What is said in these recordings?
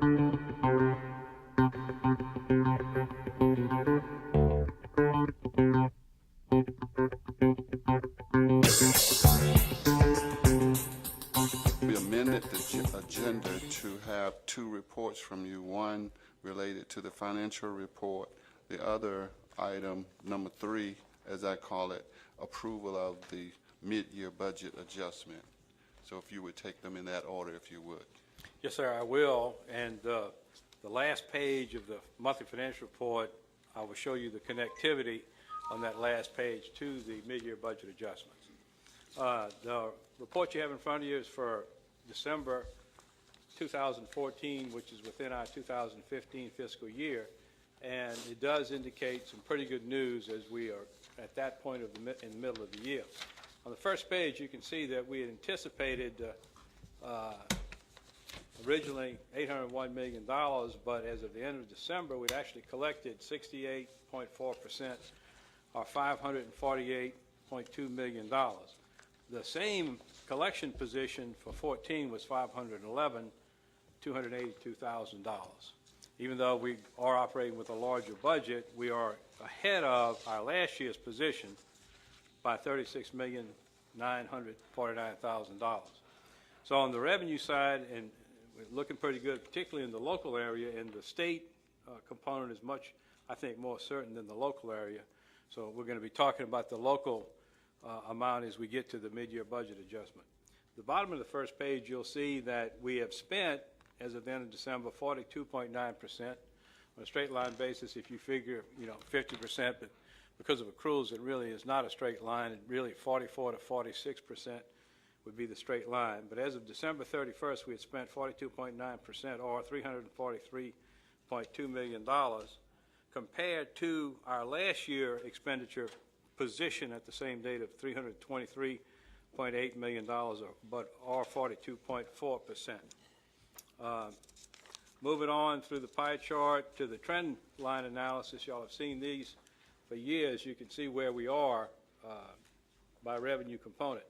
We amended the agenda to have two reports from you, one related to the financial report, the other item, number 3, as I call it, approval of the mid-year budget adjustment. So if you would take them in that order, if you would. Yes, sir, I will. And the last page of the monthly financial report, I will show you the connectivity on that last page to the mid-year budget adjustments. The report you have in front of you is for December 2014, which is within our 2015 fiscal year, and it does indicate some pretty good news as we are at that point in the middle of the year. On the first page, you can see that we had anticipated originally $801 million, but as of the end of December, we'd actually collected 68.4%, or $548.2 million. The same collection position for 14 was $282,000. Even though we are operating with a larger budget, we are ahead of our last year's position by $36,949,000. So on the revenue side, and we're looking pretty good, particularly in the local area, and the state component is much, I think, more certain than the local area. So we're going to be talking about the local amount as we get to the mid-year budget adjustment. The bottom of the first page, you'll see that we have spent, as of the end of December, 42.9%. On a straight line basis, if you figure, 50%, but because of accruals, it really is not a straight line. It really 44 to 46% would be the straight line. But as of December 31st, we had spent 42.9%, or $343.2 million, compared to our last year expenditure position at the same date of $323.8 million, or 42.4%. Moving on through the pie chart to the trend line analysis, y'all have seen these for years. You can see where we are by revenue component.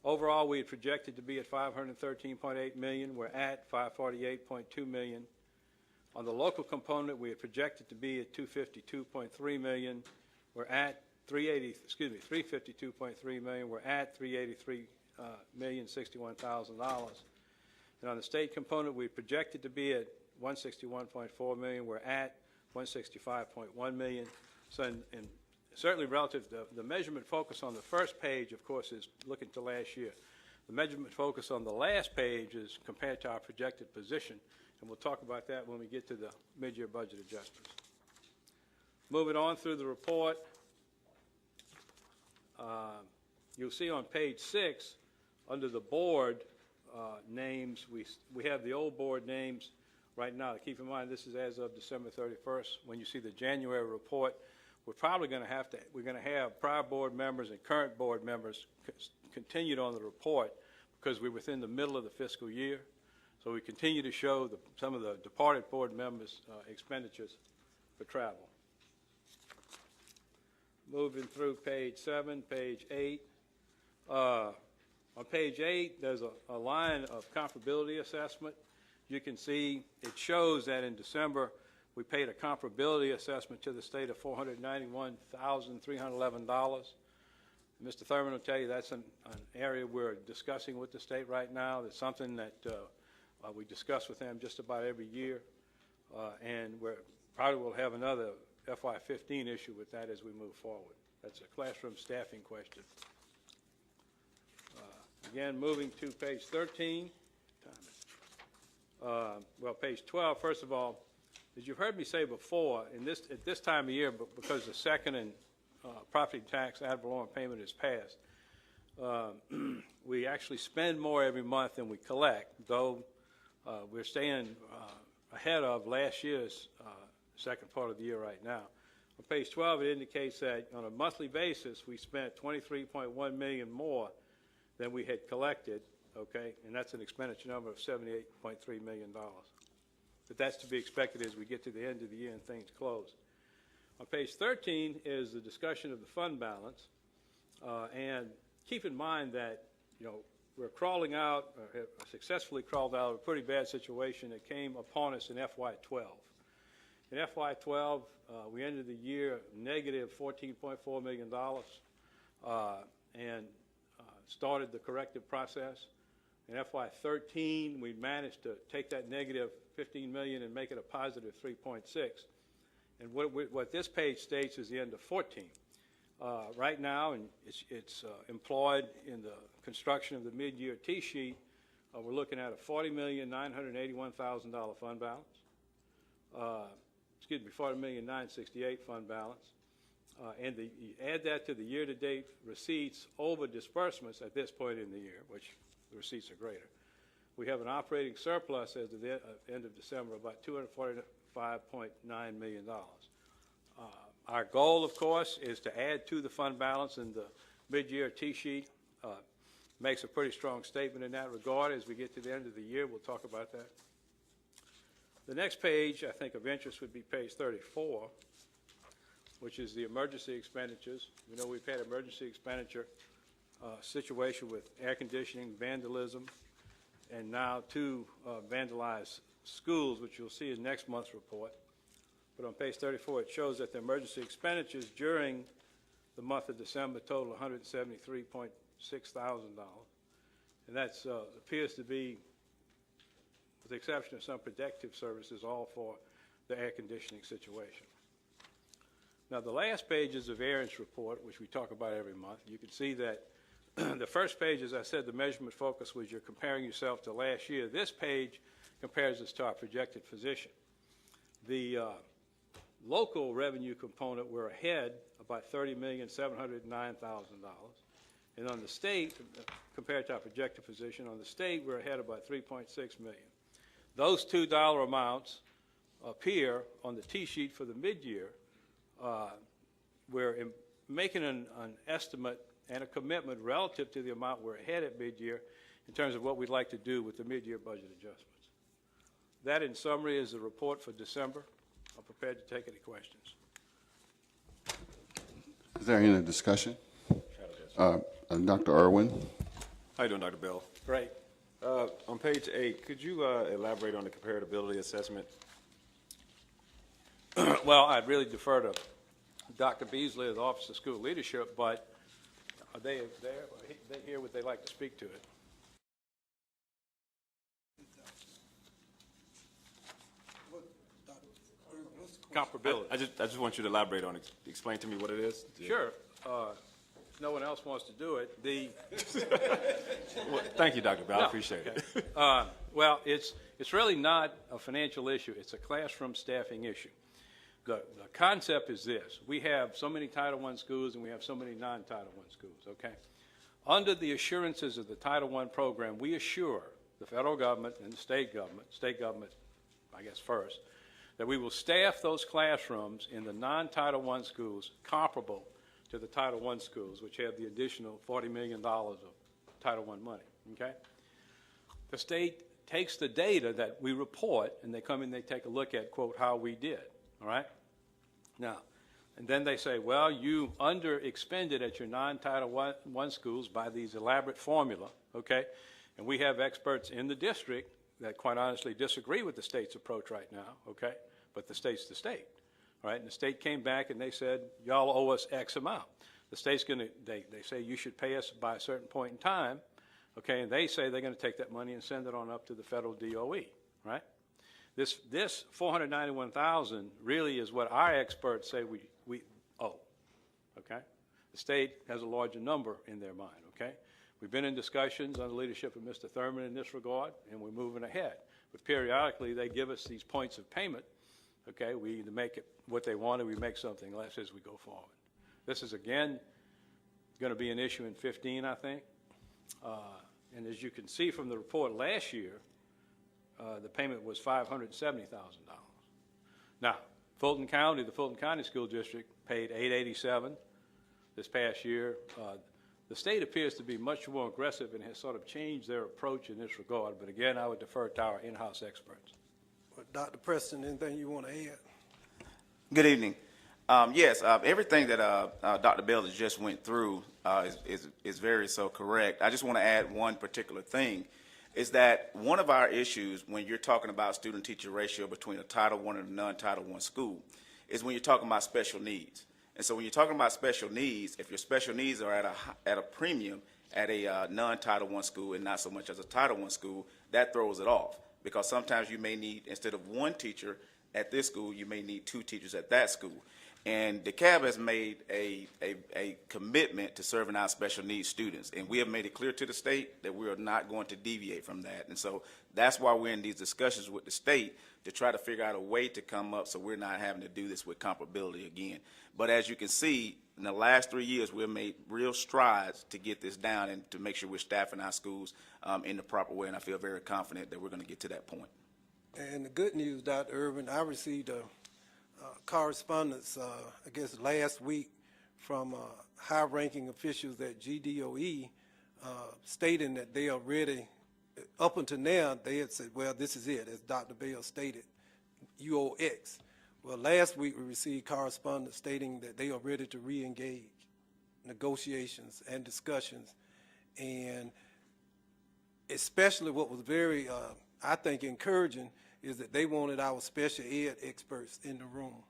Overall, we had projected to be at $513.8 million. We're at $548.2 million. On the local component, we had projected to be at $252.3 million. We're at $352.3 million. We're at $383,061,000. And on the state component, we projected to be at $161.4 million. We're at $165.1 million. So, and certainly relative to the measurement focus on the first page, of course, is looking to last year. The measurement focus on the last page is compared to our projected position, and we'll talk about that when we get to the mid-year budget adjustments. Moving on through the report, you'll see on page 6, under the board names, we have the old board names right now. Keep in mind, this is as of December 31st. When you see the January report, we're probably going to have prior board members and current board members continued on the report because we're within the middle of the fiscal year. So we continue to show some of the departed board members' expenditures for travel. Moving through page 7, page 8. On page 8, there's a line of comparability assessment. You can see it shows that in December we paid a comparability assessment to the state of $491,311. Mr. Thurman will tell you that's an area we're discussing with the state right now. It's something that we discuss with them just about every year, and we probably will have another FY15 issue with that as we move forward. That's a classroom staffing question. Again, moving to page 13. Well, page 12, first of all, as you've heard me say before, at this time of year, but because the second and property tax ad valorem payment is passed, we actually spend more every month than we collect, though we're staying ahead of last year's second part of the year right now. On page 12, it indicates that on a monthly basis, we spent $23.1 million more than we had collected, okay, and that's an expenditure number of $78.3 million. But that's to be expected as we get to the end of the year and things close. On page 13 is the discussion of the fund balance, and keep in mind that, we're crawling out, have successfully crawled out of a pretty bad situation that came upon us in FY12. In FY12, we ended the year negative $14.4 million and started the corrective process. In FY13, we managed to take that negative $15 million and make it a positive 3.6. And what this page states is the end of 14. Right now, and it's employed in the construction of the mid-year T-sheet, we're looking at a $40,981,000 fund balance. Excuse me, $40,968,000 fund balance. And you add that to the year-to-date receipts over disbursements at this point in the year, which the receipts are greater. We have an operating surplus as of the end of December, about $245.9 million. Our goal, of course, is to add to the fund balance, and the mid-year T-sheet makes a pretty strong statement in that regard. As we get to the end of the year, we'll talk about that. The next page, I think, of interest would be page 34, which is the emergency expenditures. We know we've had emergency expenditure situation with air conditioning, vandalism, and now 2 vandalized schools, which you'll see in next month's report. But on page 34, it shows that the emergency expenditures during the month of December total $173.6 thousand, and that appears to be, with the exception of some protective services, all for the air conditioning situation. Now, the last page is the variance report, which we talk about every month. You can see that the first page, as I said, the measurement focus was you're comparing yourself to last year. This page compares us to our projected position. The local revenue component, we're ahead about $30,709,000. And on the state, compared to our projected position, on the state, we're ahead about $3.6 million. Those two dollar amounts appear on the T-sheet for the mid-year. We're making an estimate and a commitment relative to the amount we're ahead at mid-year in terms of what we'd like to do with the mid-year budget adjustments. That, in summary, is the report for December. I'm prepared to take any questions. Is there any discussion? Dr. Irwin. How you doing, Dr. Bell? Great. On page 8, could you elaborate on the comparability assessment? Well, I'd really defer to Dr. Beasley of the Office of School Leadership, but are they there? Are they here? Would they like to speak to it? Comparability. I just want you to elaborate on it. Explain to me what it is. Sure. If no one else wants to do it, Well, thank you, Dr. Bell. I appreciate it. Well, it's really not a financial issue. It's a classroom staffing issue. The concept is this. We have so many Title I schools and we have so many non-Title I schools, okay? Under the assurances of the Title I program, we assure the federal government and the state government, I guess first, that we will staff those classrooms in the non-Title I schools comparable to the Title I schools, which have the additional $40 million of Title I money, okay? The state takes the data that we report, and they come in, they take a look at, quote, how we did, all right? Now, and then they say, well, you under-expended at your non-Title I schools by these elaborate formula, okay? And we have experts in the district that quite honestly disagree with the state's approach right now, okay? But the state's the state, all right? And the state came back and they said, y'all owe us X amount. The state's going to, they say you should pay us by a certain point in time, okay? And they say they're going to take that money and send it on up to the federal DOE, right? This $491,000 really is what our experts say we owe, okay? The state has a larger number in their mind, okay? We've been in discussions under the leadership of Mr. Thurman in this regard, and we're moving ahead. But periodically, they give us these points of payment, okay? We either make it what they want or we make something less as we go forward. This is, again, going to be an issue in 15, I think. And as you can see from the report last year, the payment was $570,000. Now, Fulton County, the Fulton County School District paid $887 this past year. The state appears to be much more aggressive and has sort of changed their approach in this regard. But again, I would defer to our in-house experts. Dr. Preston, anything you want to add? Good evening. Yes, everything that Dr. Bell just went through is very so correct. I just want to add one particular thing, is that one of our issues when you're talking about student-teacher ratio between a Title I and a non-Title I school is when you're talking about special needs. And so when you're talking about special needs, if your special needs are at a premium at a non-Title I school and not so much as a Title I school, that throws it off. Because sometimes you may need, instead of one teacher at this school, you may need 2 teachers at that school. And DeKalb has made a commitment to serving our special needs students. And we have made it clear to the state that we are not going to deviate from that. And so that's why we're in these discussions with the state to try to figure out a way to come up so we're not having to do this with comparability again. But as you can see, in the last 3 years, we've made real strides to get this down and to make sure we're staffing our schools in the proper way. And I feel very confident that we're going to get to that point. And the good news, Dr. Irvin, I received a correspondence, I guess last week, from high-ranking officials at GDOE stating that they are ready. Up until now, they had said, well, this is it, as Dr. Bell stated, UOX. Well, last week we received correspondence stating that they are ready to re-engage negotiations and discussions. And especially what was very, I think, encouraging is that they wanted our special ed experts in the room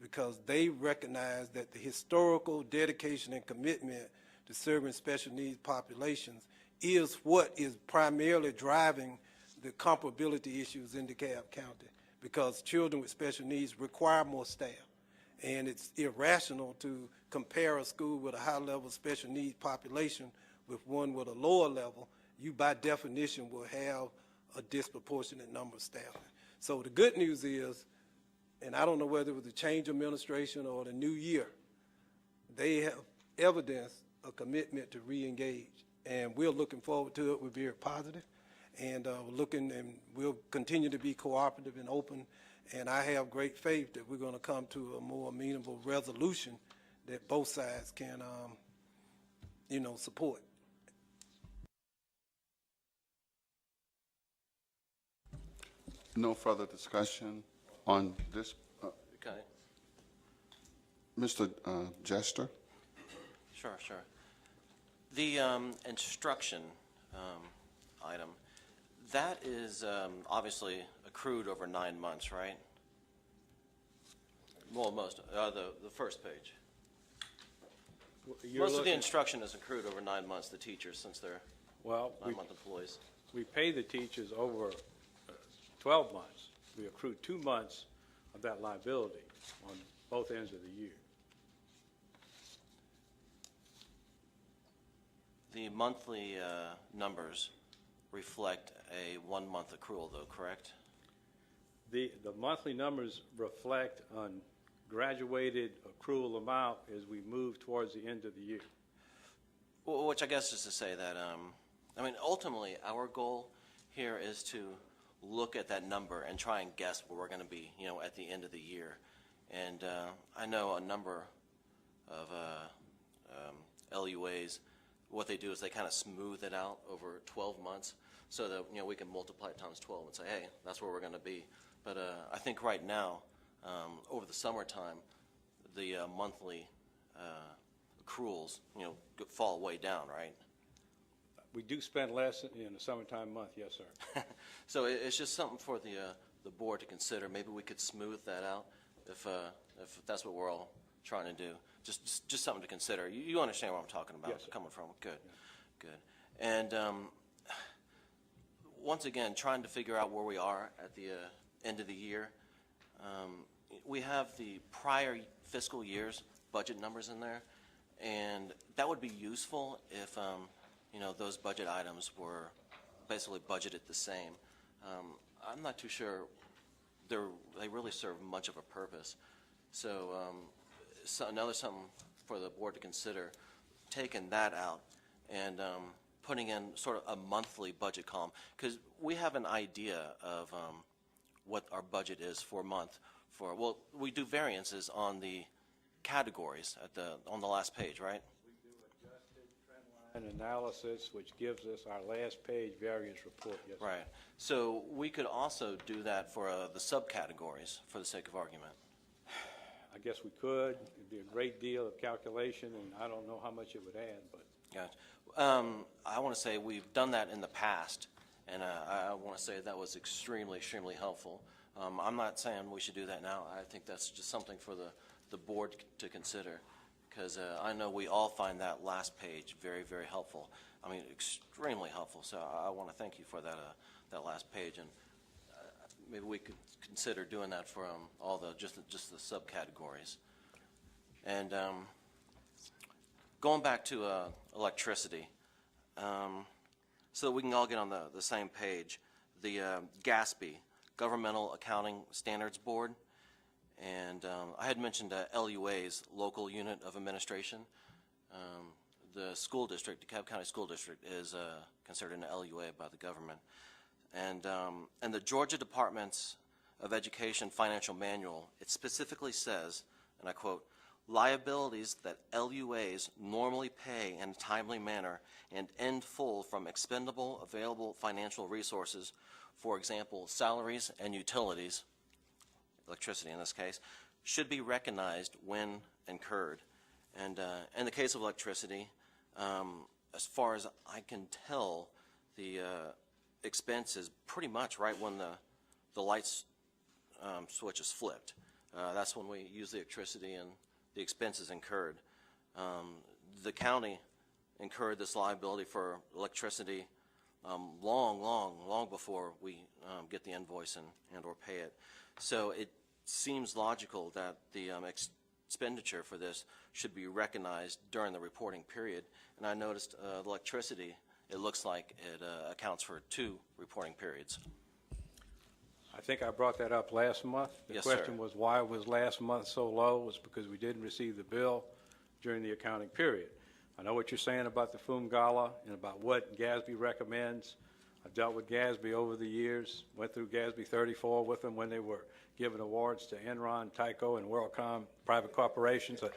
because they recognize that the historical dedication and commitment to serving special needs populations is what is primarily driving the comparability issues in DeKalb County, because children with special needs require more staff. And it's irrational to compare a school with a high level special needs population with one with a lower level. You by definition will have a disproportionate number of staff. So the good news is, and I don't know whether it was the change of administration or the new year, they have evidenced a commitment to re-engage. And we're looking forward to it. We're very positive. And we're looking, and we'll continue to be cooperative and open. And I have great faith that we're going to come to a more amenable resolution that both sides can, support. No further discussion on this. Okay. Mr. Jester? Sure. The instruction item, that is obviously accrued over 9 months, right? Well, most, the first page. Most of the instruction is accrued over 9 months, the teachers, since they're 9-month employees. We pay the teachers over 12 months. We accrue 2 months of that liability on both ends of the year. The monthly numbers reflect a 1-month accrual, though, correct? The monthly numbers reflect on graduated accrual amount as we move towards the end of the year. Well, which I guess is to say that, ultimately, our goal here is to look at that number and try and guess where we're going to be, at the end of the year. And I know a number of LUAs, what they do is they kind of smooth it out over 12 months so that, we can multiply it times 12 and say, hey, that's where we're going to be. But I think right now, over the summertime, the monthly accruals, fall way down, right? We do spend less in the summertime month, yes, sir. So it's just something for the board to consider. Maybe we could smooth that out if that's what we're all trying to do. Just something to consider. You understand where I'm talking about, yes, coming from. Good, yeah. Good. And once again, trying to figure out where we are at the end of the year. We have the prior fiscal year's budget numbers in there, and that would be useful if those budget items were basically budgeted the same. I'm not too sure they really serve much of a purpose. So, another something for the board to consider, taking that out and putting in sort of a monthly budget column, because we have an idea of what our budget is for a month. We do variances on the categories on the last page, right? An analysis which gives us our last page variance report, yes. Right. So we could also do that for the subcategories for the sake of argument. I guess we could. It'd be a great deal of calculation, and I don't know how much it would add, but Gotcha. I want to say we've done that in the past, and I want to say that was extremely, extremely helpful. I'm not saying we should do that now. I think that's just something for the board to consider, because I know we all find that last page very, very helpful. I mean, extremely helpful. So I want to thank you for that last page, and maybe we could consider doing that for all the just the subcategories. And going back to electricity, so we can all get on the same page, the GASB, Governmental Accounting Standards Board, and I had mentioned LUA's, Local Unit of Administration. The school district, DeKalb County School District, is considered an LUA by the government. And the Georgia Department's of Education Financial Manual, it specifically says, and I quote, liabilities that LUAs normally pay in a timely manner and in full from expendable available financial resources, for example, salaries and utilities, electricity in this case, should be recognized when incurred. And in the case of electricity, as far as I can tell, the expense is pretty much right when the lights switch is flipped. That's when we use the electricity and the expenses incurred. The county incurred this liability for electricity long before we get the invoice and or pay it. So it seems logical that the expenditure for this should be recognized during the reporting period. And I noticed the electricity, it looks like it accounts for 2 reporting periods. I think I brought that up last month. The Yes, question sir. was, why was last month so low? It was because we didn't receive the bill during the accounting period. I know what you're saying about the FUM Gala and about what GASB recommends. I've dealt with GASB over the years, went through GASB 34 with them when they were giving awards to Enron, Tyco, and WorldCom, private corporations. A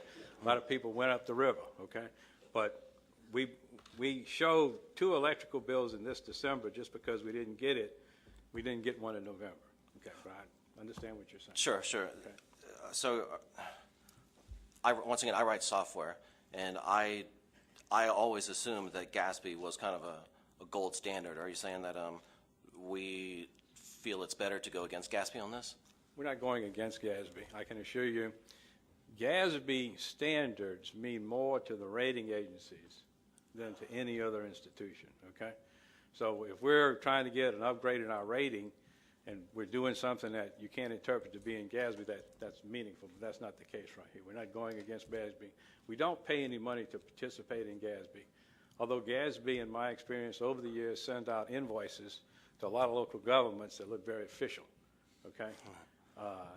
lot of people went up the river, okay? But we showed 2 electrical bills in this December just because we didn't get it. We didn't get one in November. Okay, but I understand what you're saying. Sure. So, once again, I write software, and I always assumed that GASB was kind of a gold standard. Are you saying that we feel it's better to go against GASB on this? We're not going against GASB. I can assure you, GASB standards mean more to the rating agencies than to any other institution, okay? So if we're trying to get an upgrade in our rating, and we're doing something that you can't interpret to be in GASB, that's meaningful, but that's not the case right here. We're not going against GASB. We don't pay any money to participate in GASB. Although GASB, in my experience over the years, send out invoices to a lot of local governments that look very official, okay?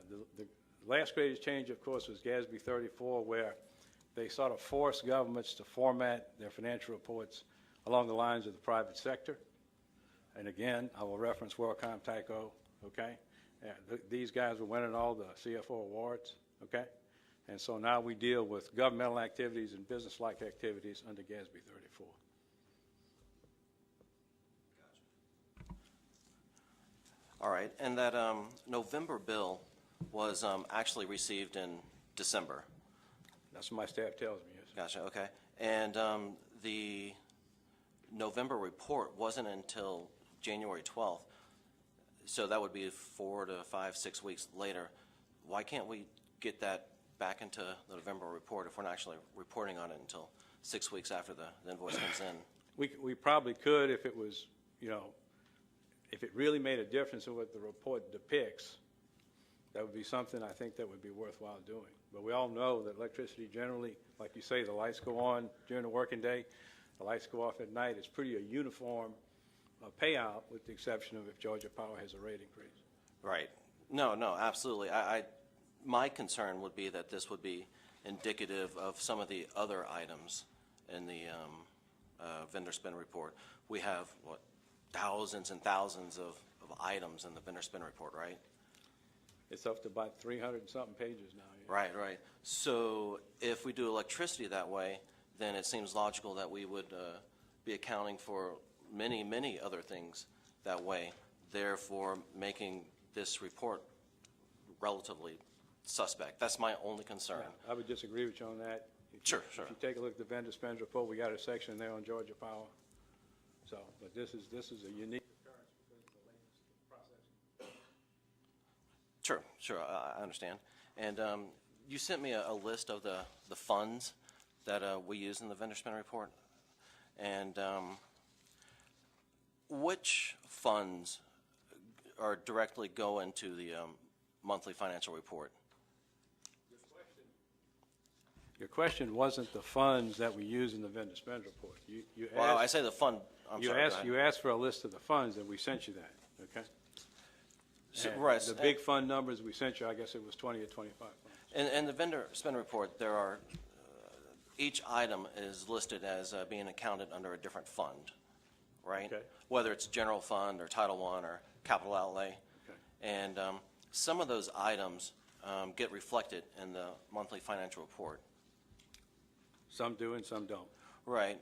The last greatest change, of course, was GASB 34, where they sort of forced governments to format their financial reports along the lines of the private sector. And again, I will reference WorldCom, Tyco, okay? These guys were winning all the CFO awards, okay? And so now we deal with governmental activities and business-like activities under GASB 34. All right, and that November bill was actually received in December. That's what my staff tells me, yes. Gotcha, okay. And the November report wasn't until January 12th, so that would be 4 to 5, 6 weeks later. Why can't we get that back into the November report if we're not actually reporting on it until 6 weeks after the invoice comes in? We probably could if it was, if it really made a difference in what the report depicts. That would be something I think that would be worthwhile doing. But we all know that electricity generally, like you say, the lights go on during the working day, the lights go off at night. It's pretty a uniform payout, with the exception of if Georgia Power has a rate increase. Right. No, absolutely. My concern would be that this would be indicative of some of the other items in the vendor spend report. We have, thousands and thousands of items in the vendor spend report, right? It's up to about 300 and something pages now. Yeah. Right. So if we do electricity that way, then it seems logical that we would be accounting for many other things that way, therefore making this report relatively suspect. That's my only concern. I would disagree with you on that. Sure, sure. If you take a look at the vendor spends report, we got a section there on Georgia Power. So, but this is a unique occurrence because of the latest process. Sure, sure, I understand. And you sent me a list of the funds that we use in the vendor spend report. And which funds are directly go into the monthly financial report? Your question wasn't the funds that we use in the vendor spend report. You Well, I asked, say the fund, I'm you sorry, go asked, ahead. you asked for a list of the funds, and we sent you that, okay? So, And right, the big fund numbers we sent you, I guess it was 20 or 25 funds. in the vendor spend report, there are, each item is listed as being accounted under a different fund, right? Okay. Whether it's general fund or Title I or capital outlay. Okay. And some of those items get reflected in the monthly financial report. Some do and some don't. Right.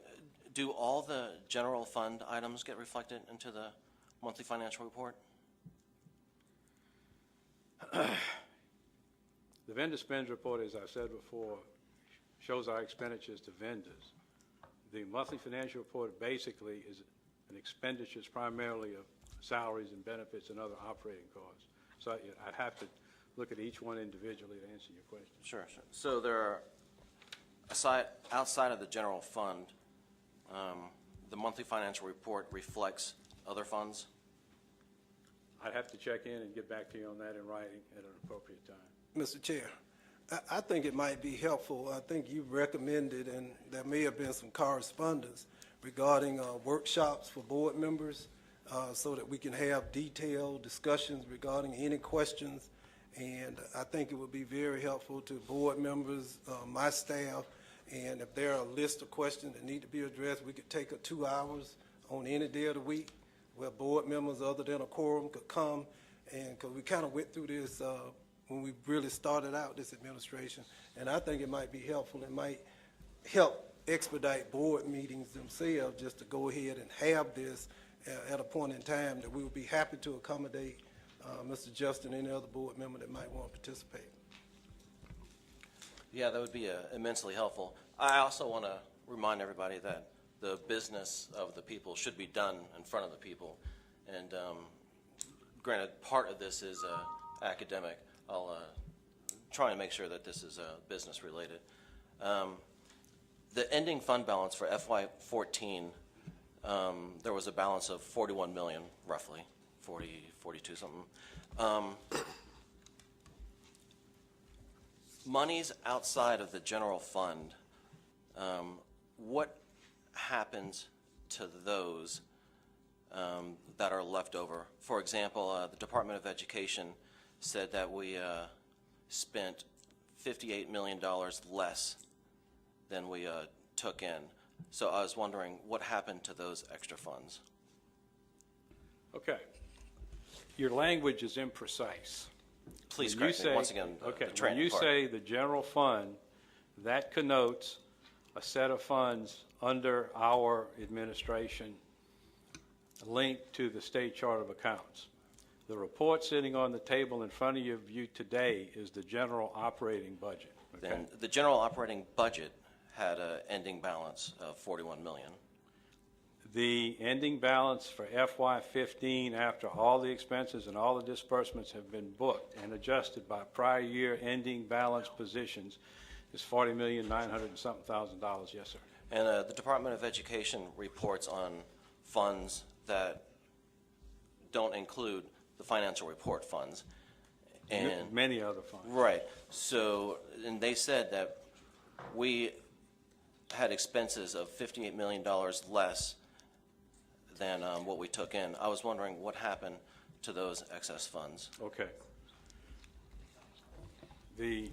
Do all the general fund items get reflected into the monthly financial report? The vendor spends report, as I said before, shows our expenditures to vendors. The monthly financial report basically is an expenditures primarily of salaries and benefits and other operating costs. So I'd have to look at each one individually to answer your question. Sure, sure. So there are, outside of the general fund, the monthly financial report reflects other funds? I'd have to check in and get back to you on that in writing at an appropriate time. Mr. Chair, I think it might be helpful. I think you recommended, and there may have been some correspondence regarding workshops for board members so that we can have detailed discussions regarding any questions. And I think it would be very helpful to board members, my staff, and if there are a list of questions that need to be addressed, we could take 2 hours on any day of the week where board members other than a quorum could come, and because we kind of went through this when we really started out this administration, and I think it might be helpful. It might help expedite board meetings themselves just to go ahead and have this at a point in time that we would be happy to accommodate Mr. Justin and any other board member that might want to participate. Yeah, that would be immensely helpful. I also want to remind everybody that the business of the people should be done in front of the people. And granted, part of this is academic. I'll try and make sure that this is business related. The ending fund balance for FY14, there was a balance of 41 million, roughly, 42 something. Monies outside of the general fund, what happens to those that are left over? For example, the Department of Education said that we spent $58 million less than we took in. So I was wondering what happened to those extra funds. Okay. Your language is imprecise. Please When you correct me once again, the okay, when training you part. say the general fund, that connotes a set of funds under our administration linked to the state chart of accounts. The report sitting on the table in front of you today is the general operating budget. Okay? Then the general operating budget had an ending balance of 41 million. The ending balance for FY15, after all the expenses and all the disbursements have been booked and adjusted by prior year ending balance positions, is $40,900,000 and something thousand. Yes, sir. And the Department of Education reports on funds that don't include the financial report funds. And Many other funds. right. So, and they said that we had expenses of $58 million less than what we took in. I was wondering what happened to those excess funds. Okay. The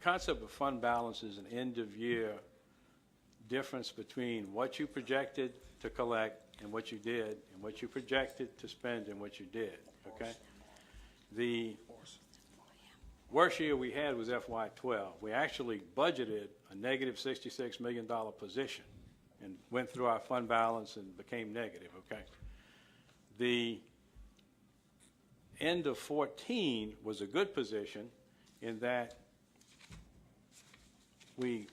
concept of fund balance is an end-of-year difference between what you projected to collect and what you did, and what you projected to spend and what you did, okay? The worst year we had was FY12. We actually budgeted a negative $66 million position and went through our fund balance and became negative, okay? end of 14 was a good position in that we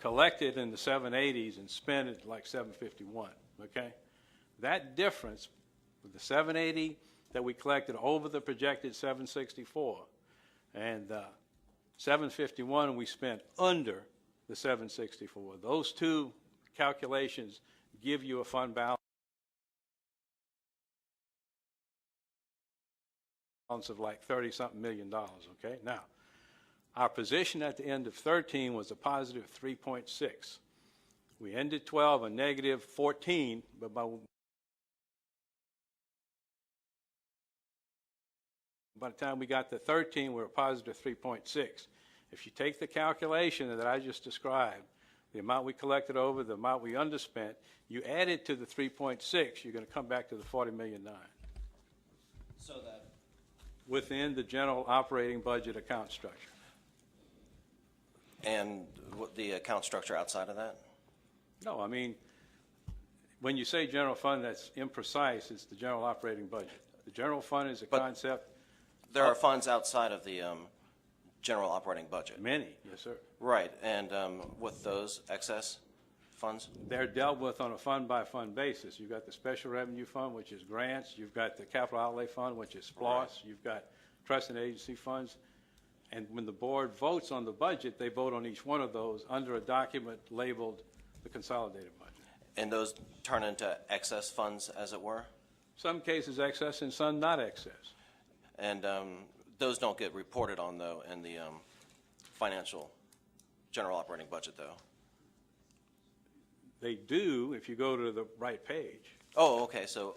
collected in the 780s and spent it like 751, okay? That difference with the 780 that we collected over the projected 764 and 751 we spent under the 764. Those two calculations give you a fund balance of like 30-something million dollars, okay? Now, our position at the end of 13 was a positive 3.6. We ended 12 a negative 14, but by the time we got to 13, we were positive 3.6. If you take the calculation that I just described, the amount we collected over, the amount we underspent, you add it to the 3.6, you're going to come back to the 40.9 million. So that Within the general operating budget account structure. and the account structure outside of that? No, I mean, when you say general fund, that's imprecise. It's the general operating budget. The general fund is a concept. There are funds outside of the general operating budget. Many, yes, sir. Right, and with those excess funds? They're dealt with on a fund-by-fund basis. You've got the special revenue fund, which is grants. You've got the capital outlay fund, which is SPLOST. You've got trust and agency funds. And when the board votes on the budget, they vote on each one of those under a document labeled the consolidated budget. And those turn into excess funds, as it were? Some cases excess and some not excess. And those don't get reported on, though, in the financial general operating budget, though? They do if you go to the right page. Oh, okay, so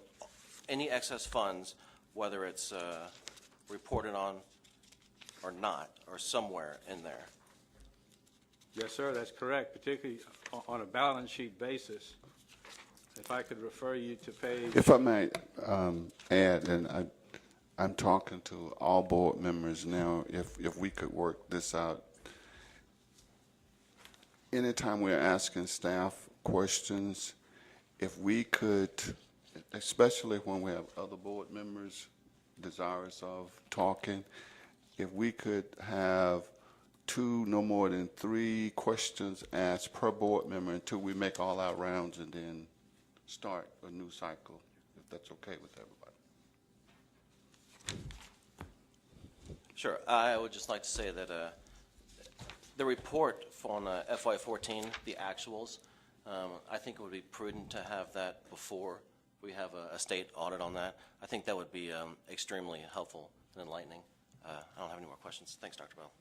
any excess funds, whether it's reported on or not, or somewhere in there? Yes, sir, that's correct, particularly on a balance sheet basis. If I could refer you to page... If I might add, and I'm talking to all board members now, if we could work this out. Anytime we're asking staff questions, if we could, especially when we have other board members desirous of talking, if we could have 2, no more than 3 questions asked per board member until we make all our rounds and then start a new cycle, if that's okay with everybody. Sure. I would just like to say that the report on FY14, the actuals, I think it would be prudent to have that before we have a state audit on that. I think that would be extremely helpful and enlightening. I don't have any more questions. Thanks, Dr. Bell.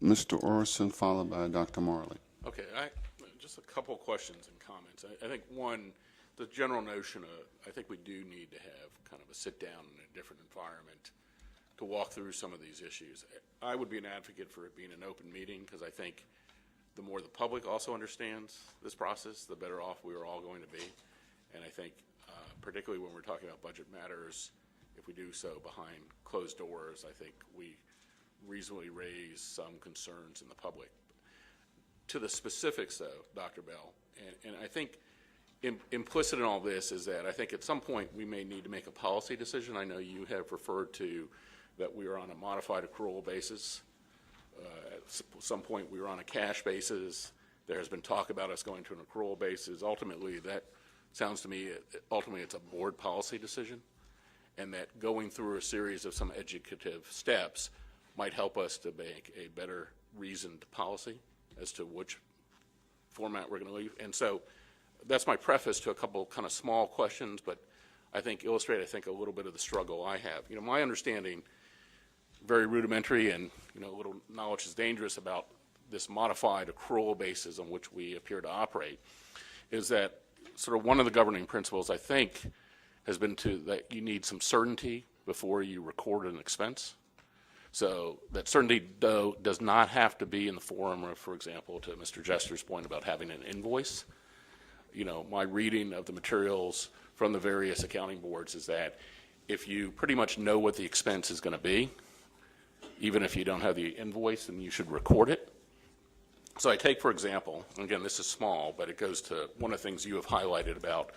Mr. Orson, followed by Dr. Marley. Okay, just a couple questions and comments. I think one, the general notion of, I think we do need to have kind of a sit down in a different environment to walk through some of these issues. I would be an advocate for it being an open meeting because I think the more the public also understands this process, the better off we are all going to be. And I think particularly when we're talking about budget matters, if we do so behind closed doors, I think we reasonably raise some concerns in the public. To the specifics, though, Dr. Bell, and I think implicit in all this is that I think at some point we may need to make a policy decision. I know you have referred to that we are on a modified accrual basis. At some point we were on a cash basis. There has been talk about us going to an accrual basis. Ultimately, that sounds to me, ultimately it's a board policy decision, and that going through a series of some educative steps might help us to make a better reasoned policy as to which format we're going to leave. And so that's my preface to a couple kind of small questions, but I think illustrate, I think, a little bit of the struggle I have. You know, my understanding, very rudimentary, and, you know, a little knowledge is dangerous about this modified accrual basis on which we appear to operate, is that sort of one of the governing principles, I think, has been that you need some certainty before you record an expense. So that certainty, though, does not have to be in the form of, for example, to Mr. Jester's point about having an invoice. You know, my reading of the materials from the various accounting boards is that if you pretty much know what the expense is going to be, even if you don't have the invoice, then you should record it. So I take, for example, and again, this is small, but it goes to one of the things you have highlighted about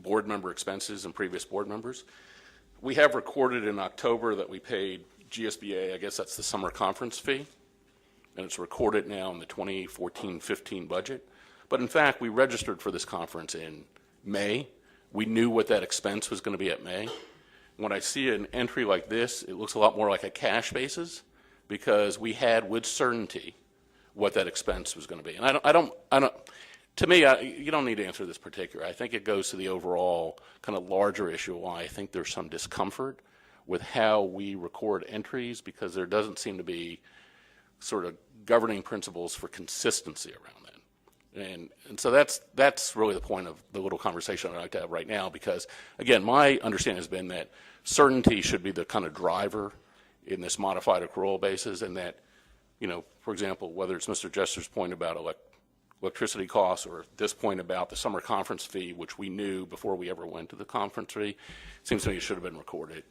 board member expenses and previous board members. we have recorded in October that we paid GSBA, I guess that's the summer conference fee, and it's recorded now in the 2014-15 budget. But in fact, we registered for this conference in May. We knew what that expense was going to be at May. When I see an entry like this, it looks a lot more like a cash basis because we had with certainty what that expense was going to be. And I don't, to me, you don't need to answer this particular. I think it goes to the overall kind of larger issue why I think there's some discomfort with how we record entries because there doesn't seem to be sort of governing principles for consistency around that. And so that's really the point of the little conversation I'd like to have right now because, again, my understanding has been that certainty should be the kind of driver in this modified accrual basis and that, you know, for example, whether it's Mr. Jester's point about electricity costs or this point about the summer conference fee, which we knew before we ever went to the conference fee, it seems to me it should have been recorded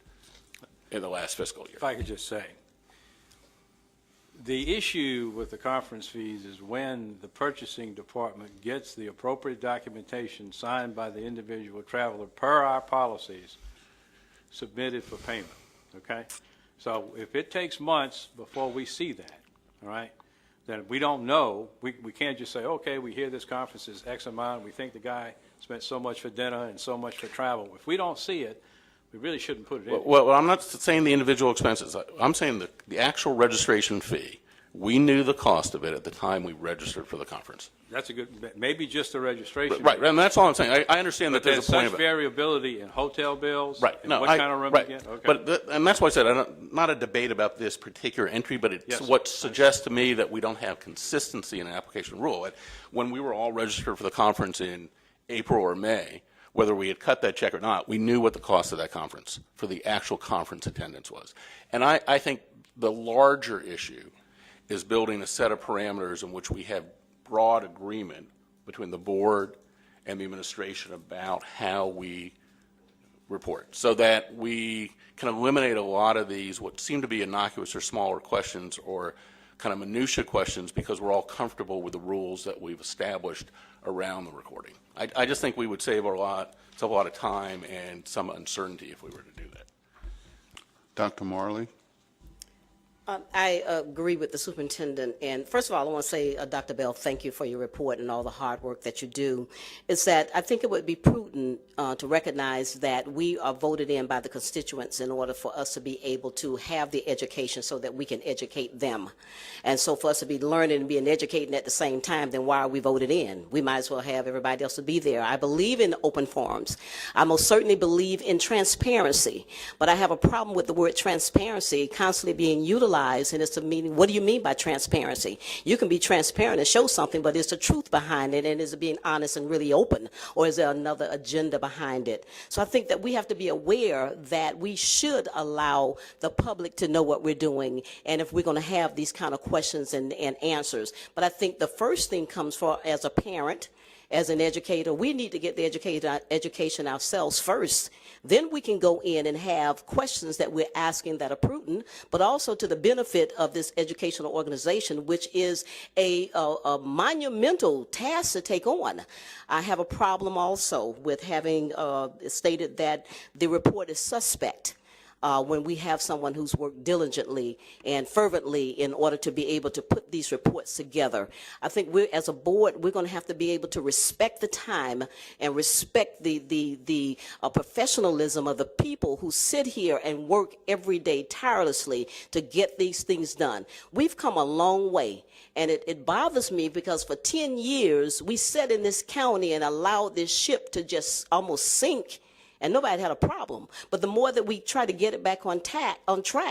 in the last fiscal year. If I could just say, the issue with the conference fees is when the purchasing department gets the appropriate documentation signed by the individual traveler per our policies submitted for payment, okay? So if it takes months before we see that, all right, then we don't know. We can't just say, okay, we hear this conference is X amount. We think the guy spent so much for dinner and so much for travel. If we don't see it, we really shouldn't put it in. Well, I'm not saying the individual expenses. I'm saying the actual registration fee. We knew the cost of it at the time we registered for the conference. That's a good, maybe just the registration. Right, and that's all I'm saying. I understand that there's a point such variability in hotel bills. Right. And No, what kind of room you get. Okay. But and that's why I said not a debate about this particular entry, but it's Yes. what suggests to me that we don't have consistency in an application rule. When we were all registered for the conference in April or May, whether we had cut that check or not, we knew what the cost of that conference for the actual conference attendance was. And I think the larger issue is building a set of parameters in which we have broad agreement between the board and the administration about how we report so that we can eliminate a lot of these what seem to be innocuous or smaller questions or kind of minutia questions because we're all comfortable with the rules that we've established around the recording. I just think we would save a lot of time and some uncertainty if we were to do that. Dr. Marley? I agree with the superintendent. And first of all, I want to say, Dr. Bell, thank you for your report and all the hard work that you do. Is that I think it would be prudent to recognize that we are voted in by the constituents in order for us to be able to have the education so that we can educate them. And so for us to be learning and being educating at the same time, then why are we voted in? We might as well have everybody else to be there. I believe in open forums. I most certainly believe in transparency. But I have a problem with the word transparency constantly being utilized. And it's a meaning, what do you mean by transparency? You can be transparent and show something, but is the truth behind it, and is it being honest and really open, or is there another agenda behind it? So I think that we have to be aware that we should allow the public to know what we're doing, and if we're going to have these kind of questions and answers. But I think the first thing comes for, as a parent, as an educator, we need to get the education ourselves first. Then we can go in and have questions that we're asking that are prudent, but also to the benefit of this educational organization, which is a monumental task to take on. I have a problem also with having stated that the report is suspect. When we have someone who's worked diligently and fervently in order to be able to put these reports together. I think as a board, we're going to have to be able to respect the time and respect the professionalism of the people who sit here and work every day tirelessly to get these things done. We've come a long way. And it bothers me because for 10 years, we sat in this county and allowed this ship to just almost sink. And nobody had a problem. But the more that we try to get it back on track,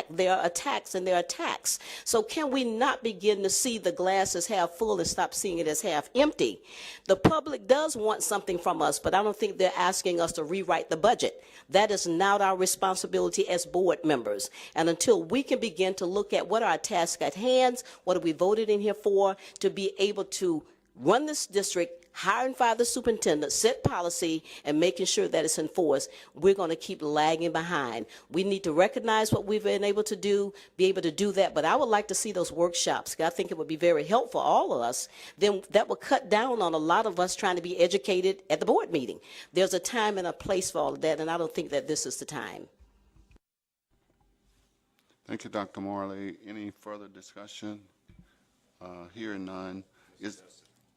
there are attacks and there are attacks. So can we not begin to see the glass as half full and stop seeing it as half empty? The public does want something from us, but I don't think they're asking us to rewrite the budget. That is not our responsibility as board members. And until we can begin to look at what are our tasks at hand, what are we voted in here for, to be able to run this district, hire and fire the superintendent, set policy, and making sure that it's enforced, we're going to keep lagging behind. We need to recognize what we've been able to do, be able to do that. But I would like to see those workshops. I think it would be very helpful for all of us. Then that would cut down on a lot of us trying to be educated at the board meeting. There's a time and a place for all of that, and I don't think that this is the time. Thank you, Dr. Morley. Any further discussion? Hearing none.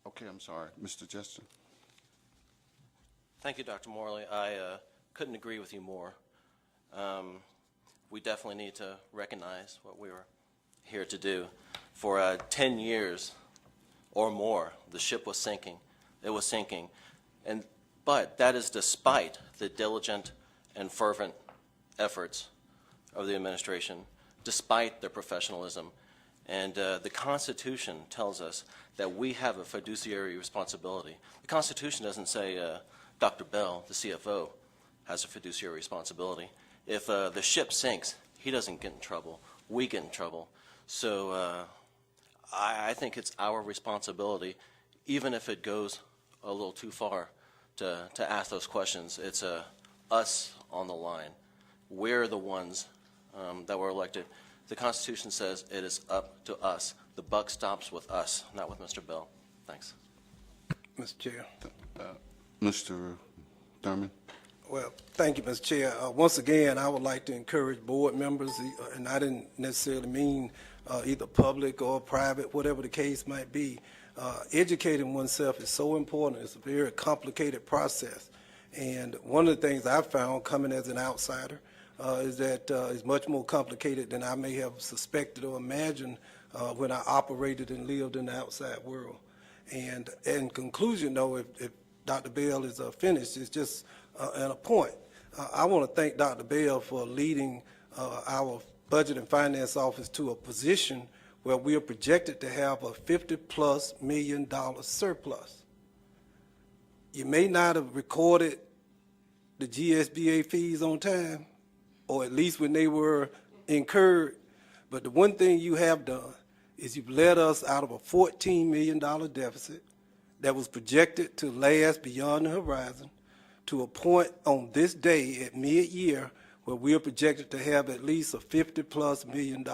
Okay, I'm sorry. Mr. Jester. Thank you, Dr. Morley. I couldn't agree with you more. We definitely need to recognize what we were here to do. For 10 years or more, the ship was sinking. It was sinking. But that is despite the diligent and fervent efforts of the administration, despite their professionalism. And the Constitution tells us that we have a fiduciary responsibility. The Constitution doesn't say Dr. Bell, the CFO, has a fiduciary responsibility. If the ship sinks, he doesn't get in trouble. We get in trouble. So I think it's our responsibility, even if it goes a little too far, to ask those questions. It's us on the line. We're the ones that were elected. The Constitution says it is up to us. The buck stops with us, not with Mr. Bell. Thanks. Mr. Chair. Mr. Thurman. Well, thank you, Mr. Chair. Once again, I would like to encourage board members, and I didn't necessarily mean either public or private, whatever the case might be. Educating oneself is so important. It's a very complicated process. And one of the things I've found coming as an outsider is that it's much more complicated than I may have suspected or imagined when I operated and lived in the outside world. And in conclusion, though, if Dr. Bell is finished, it's just a point. I want to thank Dr. Bell for leading our Budget and Finance Office to a position where we are projected to have a $50+ million surplus. You may not have recorded the GSBA fees on time, or at least when they were incurred, but the one thing you have done is you've led us out of a $14 million deficit that was projected to last beyond the horizon to a point on this day at mid-year where we are projected to have at least a $50+ million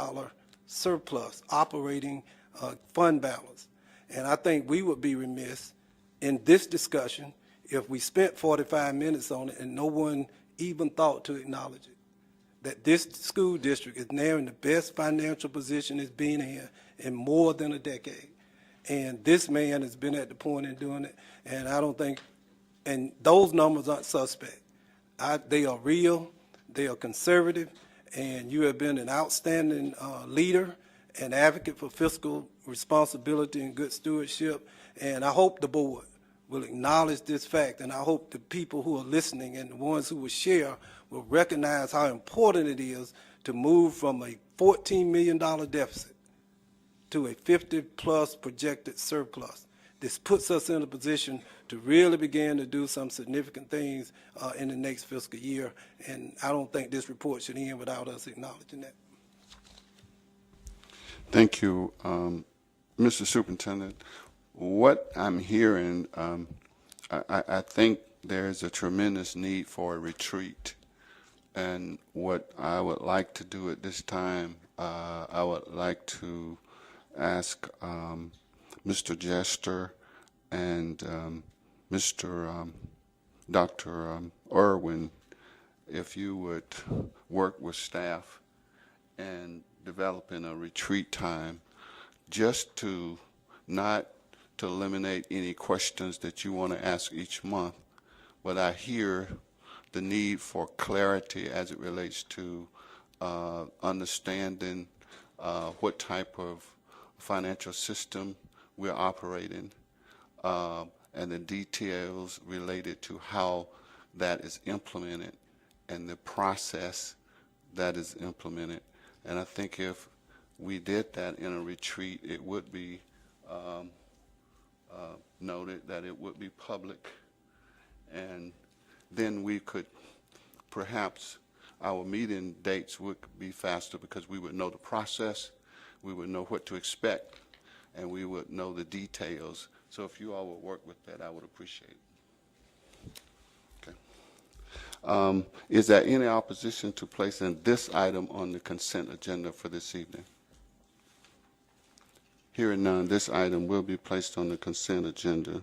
surplus operating fund balance. And I think we would be remiss in this discussion if we spent 45 minutes on it and no one even thought to acknowledge it, that this school district is now in the best financial position it's been in more than a decade. And this man has been at the point in doing it, and I don't think, and those numbers aren't suspect. They are real, they are conservative, and you have been an outstanding leader and advocate for fiscal responsibility and good stewardship, and I hope the board will acknowledge this fact, and I hope the people who are listening and the ones who will share will recognize how important it is to move from a $14 million deficit to a 50+ projected surplus. This puts us in a position to really begin to do some significant things in the next fiscal year, and I don't think this report should end without us acknowledging that. Thank you, Mr. Superintendent. What I'm hearing, I think there's a tremendous need for a retreat, and what I would like to do at this time, I would like to ask Mr. Jester and Mr. Dr. Irwin if you would work with staff and developing a retreat time just to not to eliminate any questions that you want to ask each month, but I hear the need for clarity as it relates to understanding what type of financial system we're operating and the details related to how that is implemented and the process that is implemented. And I think if we did that in a retreat, it would be noted that it would be public, and then we could perhaps our meeting dates would be faster because we would know the process, we would know what to expect, and we would know the details. So if you all would work with that, I would appreciate it. Okay. Is there any opposition to placing this item on the consent agenda for this evening? Hearing none, this item will be placed on the consent agenda